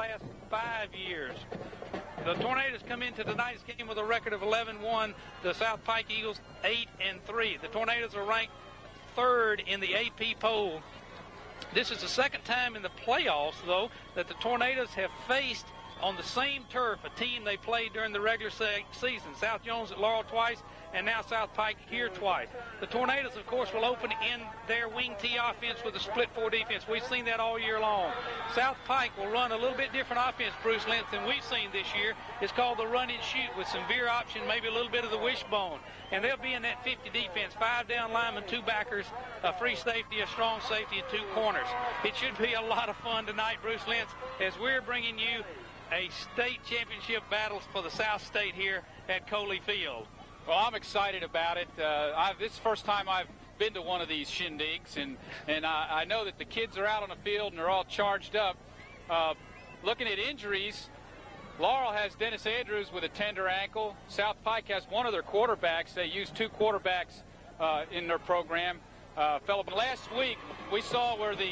last 5 years. The Tornadoes come into tonight's game with a record of 11-1. The South Pike Eagles 8-3. The Tornadoes are ranked 3rd in the AP poll. This is the second time in the playoffs, though, that the Tornadoes have faced on the same turf a team they played during the regular season. South Jones at Laurel twice, and now South Pike here twice. The Tornadoes, of course, will open in their wing T offense with a split 4 defense. We've seen that all year long. South Pike will run a little bit different offense, Bruce Lentz, than we've seen this year. It's called the run and shoot with some veer option, maybe a little bit of the wishbone. And they'll be in that 50 defense, 5 down linemen, 2 backers, a free safety, a strong safety, and 2 corners. It should be a lot of fun tonight, Bruce Lentz, as we're bringing you a state championship battle for the South State here at Coley Field. Well, I'm excited about it. This is the first time I've been to one of these shindigs, and I know that the kids are out on the field and they're all charged up. Looking at injuries, Laurel has Dennis Andrews with a tender ankle. South Pike has one of their quarterbacks. They use 2 quarterbacks in their program. But last week we saw where the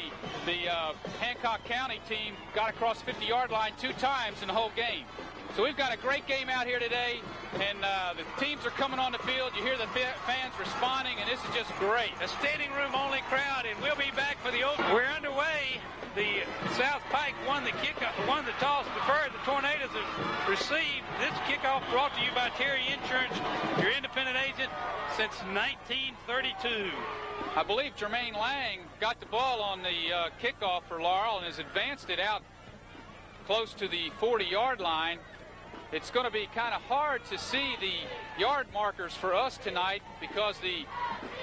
Hancock County team got across the 50-yard line 2 times in the whole game. So we've got a great game out here today, and the teams are coming on the field. You hear the fans responding, and this is just great. A standing room only crowd, and we'll be back for the open. We're underway. The South Pike won the toss deferred. The Tornadoes have received this kickoff brought to you by Terry Insurance, your independent agent since 1932. I believe Jermaine Lang got the ball on the kickoff for Laurel and has advanced it out close to the 40-yard line. It's going to be kind of hard to see the yard markers for us tonight because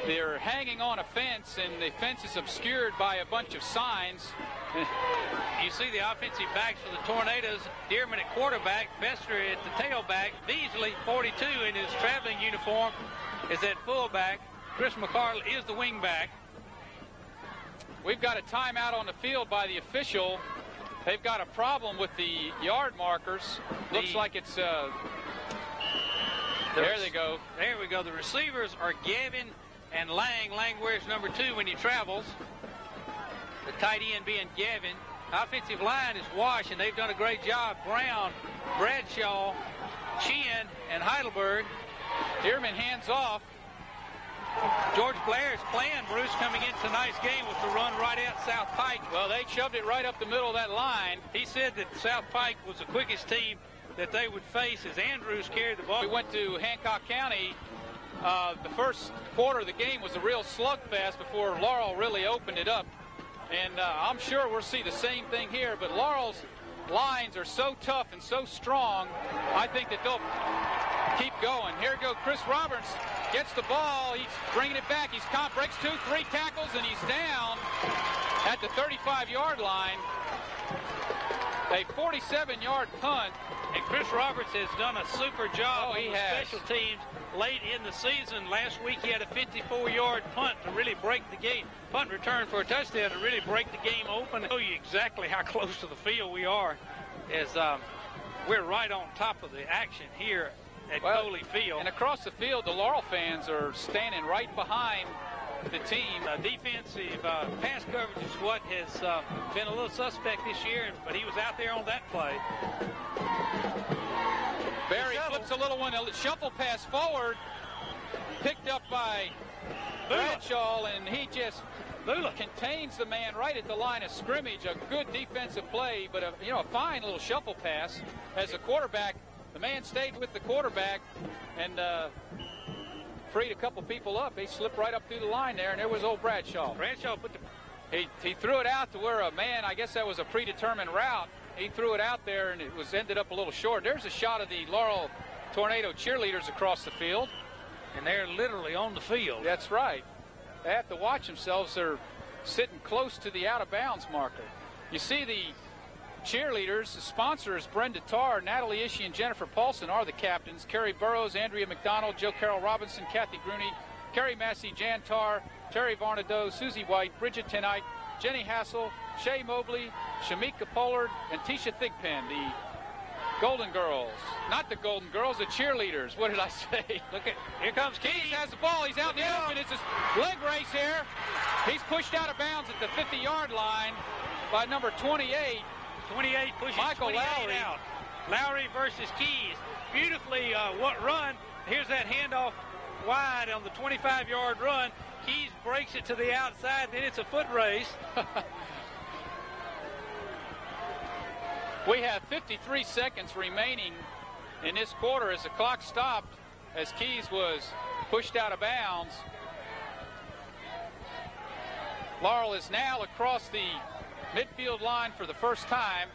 they're hanging on a fence, and the fence is obscured by a bunch of signs. You see the offensive backs for the Tornadoes. Dearman at quarterback, Bester at the tailback, Beasley, 42, in his traveling uniform, is at fullback. Chris McCardle is the wingback. We've got a timeout on the field by the official. They've got a problem with the yard markers. Looks like it's there they go. There we go. The receivers are Gavin and Lang. Lang wears number 2 when he travels. The tight end being Gavin. Offensive line is Wash, and they've done a great job. Brown, Bradshaw, Chin, and Heidelberg. Dearman hands off. George Blair is playing, Bruce, coming into tonight's game with the run right at South Pike. Well, they shoved it right up the middle of that line. He said that South Pike was the quickest team that they would face as Andrews carried the ball. We went to Hancock County. The first quarter of the game was a real slugfest before Laurel really opened it up. And I'm sure we'll see the same thing here, but Laurel's lines are so tough and so strong, I think that they'll keep going. Here goes Chris Roberts, gets the ball, he's bringing it back, he's breaks 2, 3 tackles, and he's down at the 35-yard line. A 47-yard punt. And Chris Roberts has done a super job on the special teams late in the season. Last week he had a 54-yard punt to really break the game. Punt return for a touchdown to really break the game open. I'll show you exactly how close to the field we are as we're right on top of the action here at Coley Field. And across the field, the Laurel fans are standing right behind the team. Defensive pass coverage is what has been a little suspect this year, but he was out there on that play. Barry flips a little one, a shuffle pass forward, picked up by Bradshaw, and he just contains the man right at the line of scrimmage. A good defensive play, but a fine little shuffle pass as a quarterback. The man stayed with the quarterback and freed a couple people up. He slipped right up through the line there, and there was old Bradshaw. Bradshaw put he threw it out to where a man, I guess that was a predetermined route. He threw it out there, and it was ended up a little short. There's a shot of the Laurel Tornado cheerleaders across the field. And they're literally on the field. That's right. They have to watch themselves. They're sitting close to the out-of-bounds marker. You see the cheerleaders, the sponsors, Brenda Tarr, Natalie Ishii, and Jennifer Paulson are the captains. Carrie Burrows, Andrea McDonald, Joe Carroll Robinson, Kathy Grooney, Carrie Massey, Jan Tarr, Terry Varnado, Susie White, Bridget Tenite, Jenny Hassel, Shay Mobley, Shamika Pollard, and Tisha Thigpen, the Golden Girls. Not the Golden Girls, the cheerleaders. What did I say? Look at, here comes Keith. Keith has the ball. He's out in the open. It's a leg race here. He's pushed out of bounds at the 50-yard line by number 28. 28 pushes Michael 28 Lowry. out. Lowry versus Keys. Beautifully what run. Here's that handoff wide on the 25-yard run. Keys breaks it to the outside. Then it's a foot race. We have 53 seconds remaining in this quarter as the clock stopped as Keys was pushed out of bounds. Laurel is now across the midfield line for the first time.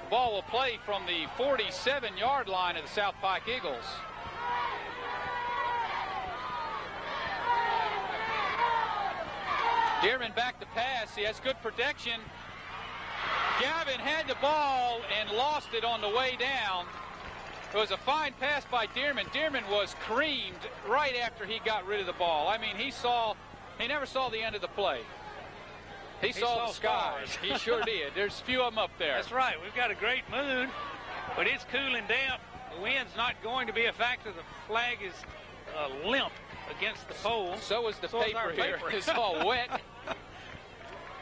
The ball will play from the 47-yard line of the South Pike Eagles. Dearman back to pass. He has good protection. Gavin had the ball and lost it on the way down. It was a fine pass by Dearman. Dearman was creamed right after he got rid of the ball. I mean, he never saw the end of the play. He saw the skies. He sure did. There's a few of them up there. That's right. We've got a great moon, but it's cooling damp. The wind's not going to be a factor. The flag is limp against the pole. So is the paper here. It's all wet.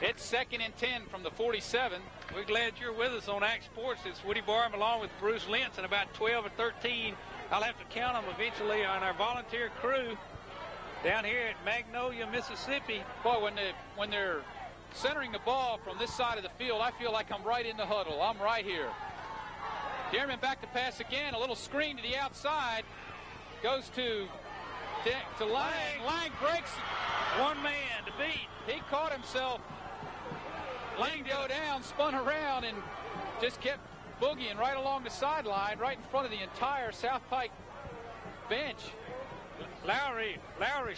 It's 2nd and 10 from the 47. We're glad you're with us on Act Sports. It's Woody Barham along with Bruce Lentz and about 12 or 13. I'll have to count them eventually on our volunteer crew down here at Magnolia, Mississippi. Boy, when they're centering the ball from this side of the field, I feel like I'm right in the huddle. I'm right here. Dearman back to pass again. A little screen to the outside. Goes to Lang. Lang breaks. One man to beat. He caught himself. Lang go down, spun around, and just kept boogieing right along the sideline, right in front of the entire South Pike bench. Lowry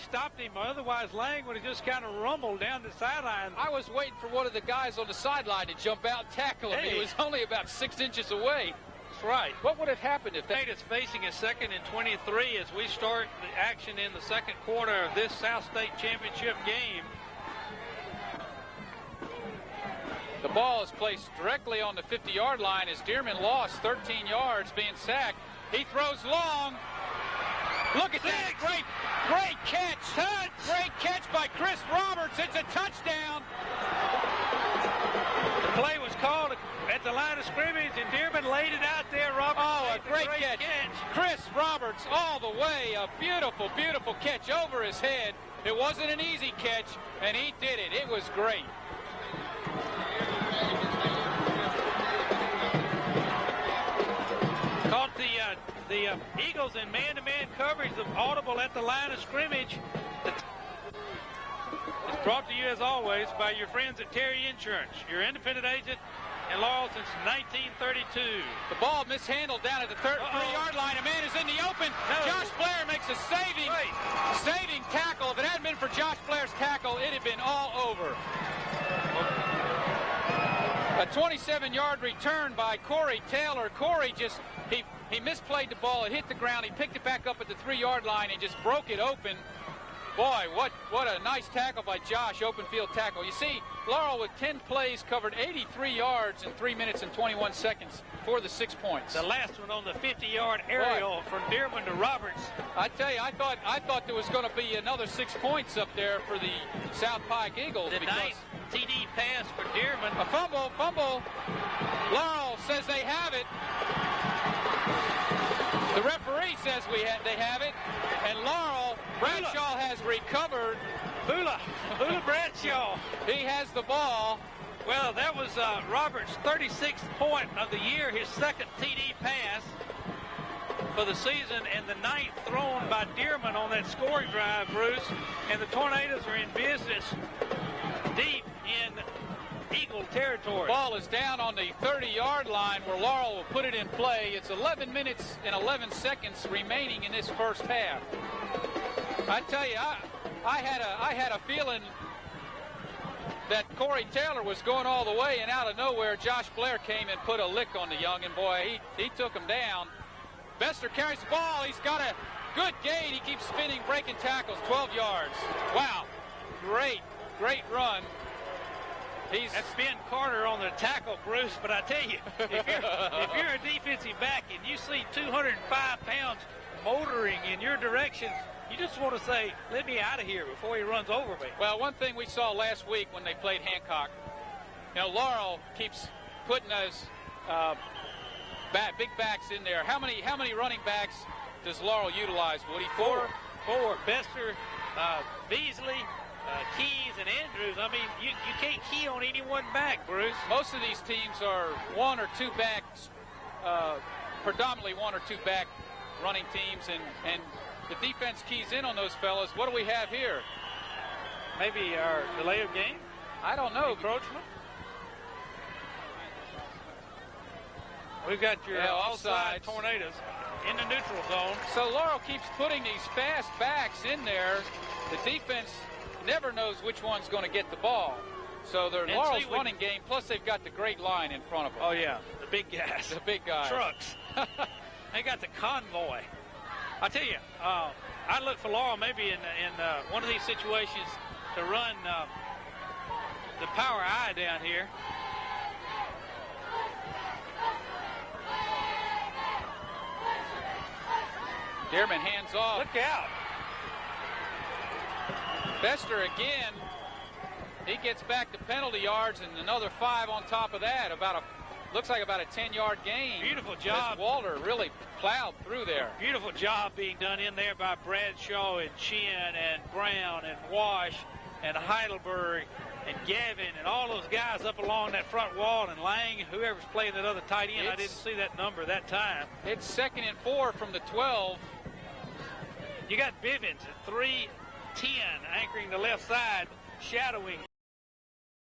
stopped him. Otherwise, Lang would have just kind of rumbled down the sideline. I was waiting for one of the guys on the sideline to jump out and tackle him. He was only about 6 inches away. That's right. What would have happened if State is facing a 2nd and 23 as we start the action in the second quarter of this South State Championship game. The ball is placed directly on the 50-yard line as Dearman lost 13 yards being sacked. He throws long. Look at that. Great catch. Great catch by Chris Roberts. It's a touchdown. The play was called at the line of scrimmage, and Dearman laid it out there. Roberts a great catch. Chris Roberts all the way. A beautiful, beautiful catch over his head. It wasn't an easy catch, and he did it. It was great. Caught the Eagles in man-to-man coverage of Audible at the line of scrimmage. It's brought to you, as always, by your friends at Terry Insurance, your independent agent in Laurel since 1932. The ball mishandled down at the 3-yard line. A man is in the open. No. Josh Blair makes a saving tackle. If it hadn't been for Josh Blair's tackle, it had been all over. A 27-yard return by Corey Taylor. Corey just, he misplayed the ball. It hit the ground. He picked it back up at the 3-yard line and just broke it open. Boy, what a nice tackle by Josh, open field tackle. You see, Laurel with 10 plays covered 83 yards in 3 minutes and 21 seconds for the 6 points. The last one on the 50-yard aerial from Dearman to Roberts. I tell you, I thought there was going to be another 6 points up there for the South Pike Eagles. The nice TD pass for Dearman. A fumble. Laurel says they have it. The referee says they have it, and Laurel Bradshaw has recovered. Bula Bradshaw. He has the ball. Well, that was Roberts' 36th point of the year, his second TD pass for the season, and the 9th thrown by Dearman on that scoring drive, Bruce. And the Tornadoes are in business deep in Eagle territory. Ball is down on the 30-yard line where Laurel will put it in play. It's 11 minutes and 11 seconds remaining in this first half. I tell you, I had a feeling that Corey Taylor was going all the way, and out of nowhere, Josh Blair came and put a lick on the youngin. Boy, he took him down. Bester carries the ball. He's got a good gain. He keeps spinning, breaking tackles, 12 yards. Wow, great run. That's Ben Carter on the tackle, Bruce. But I tell you, if you're a defensive back and you see 205 pounds motoring in your direction, you just want to say, let me out of here before he runs over me. Well, one thing we saw last week when they played Hancock, Laurel keeps putting those big backs in there. How many running backs does Laurel utilize, Woody? Four. Bester, Beasley, Keys, and Andrews. I mean, you can't key on any one back, Bruce. Most of these teams are one or two backs, predominantly one or two back running teams, and the defense keys in on those fellas. What do we have here? Maybe our delay of game? I don't know. Encroachment? We've got your offside Tornadoes in the neutral zone. So Laurel keeps putting these fast backs in there. The defense never knows which one's going to get the ball. So they're Laurel's running game, plus they've got the great line in front of them. Oh, yeah, the big guys. The big guys. Trucks. They got the convoy. I tell you, I'd look for Laurel maybe in one of these situations to run the power I down here. Dearman hands off. Look out. Bester again. He gets back to penalty yards and another 5 on top of that. Looks like about a 10-yard gain. Beautiful job. Walter really plowed through there. Beautiful job being done in there by Bradshaw and Chin and Brown and Wash and Heidelberg and Gavin and all those guys up along that front wall, and Lang, whoever's playing that other tight end. I didn't see that number that time. It's 2nd and 4 from the 12. You got Bivens at 3-10 anchoring the left side, shadowing